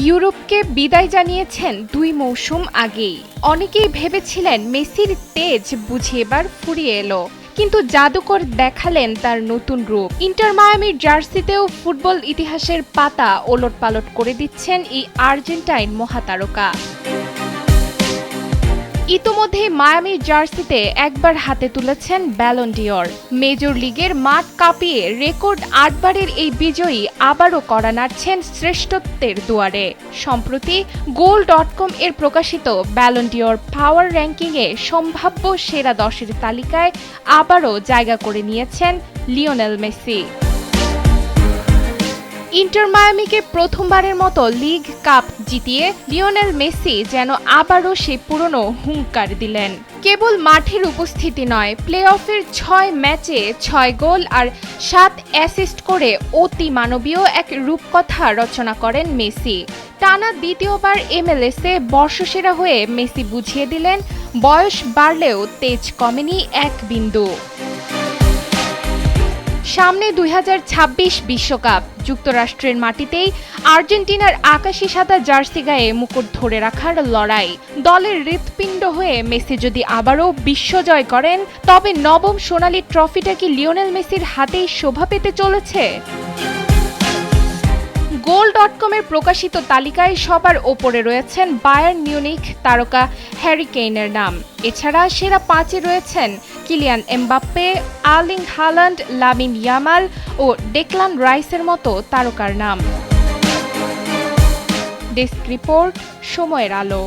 ইউরোপকে বিদায় জানিয়েছেন ২ মৌসুম আগেই। অনেকেই ভেবেছিলেন মেসির তেজ বুঝি এবার ফুরিয়ে এলো, কিন্তু জাদুকর দেখালেন তার নতুন রূপ। ইন্টার মায়ামির জার্সিতেও ফুটবল ইতিহাসের পাতা ওলটপালট করে দিচ্ছেন এই আর্জেন্টাইন মহাতারকা। ইতোমধ্যে মায়ামির জার্সিতে একবার হাতে তুলেছেন ব্যালন ডি'র। মেজর লিগের মাঠ কাঁপিয়ে রেকর্ড ৮ বারের এই বিজয়ী আবারও কড়া নাড়ছেন শ্রেষ্ঠত্বের দুয়ারে। সম্প্রতি goal.com এর প্রকাশিত ব্যালন ডি'র পাওয়ার র্যাঙ্কিংয়ে সম্ভাব্য সেরা ১০-এর তালিকায় আবারও জায়গা করে নিয়েছেন লিওনেল মেসি। ইন্টার মায়ামিকে প্রথমবারের মতো লিগ কাপ জিতিয়ে লিওনেল মেসি যেন আবারও সেই পুরনো হুঙ্কার দিলেন। কেবল মাঠের উপস্থিতি নয়, প্লে অফের ৬ ম্যাচে ৬ গোল আর ৭ অ্যাসিস্ট করে অতি মানবীয় এক রূপকথা রচনা করেন মেসি। টানা দ্বিতীয়বার MLS-এ বর্ষসেরা হয়ে মেসি বুঝিয়ে দিলেন, বয়স বাড়লেও তেজ কমেনি এক বিন্দু। সামনে ২০২৬ বিশ্বকাপ। যুক্তরাষ্ট্রের মাটিতেই আর্জেন্টিনার আকাশি সাদা জার্সি গায়ে মুকুট ধরে রাখার লড়াই। দলের হৃৎপিণ্ড হয়ে মেসি যদি আবারও বিশ্বজয় করেন, তবে নবম সোনালী ট্রফিটা কি লিওনেল মেসির হাতেই শোভা পেতে চলেছে? goal.com এর প্রকাশিত তালিকায় সবার ওপরে রয়েছেন বায়ার্ন মিউনিখ তারকা হ্যারি কেইনের নাম। এছাড়া সেরা ৫-এ রয়েছেন Kylian Mbappe, Erling Haaland, Lamine Yamal ও ডেক্লান রাইসের মতো তারকার নাম। ডেস্ক রিপোর্ট, সময়ের আলো।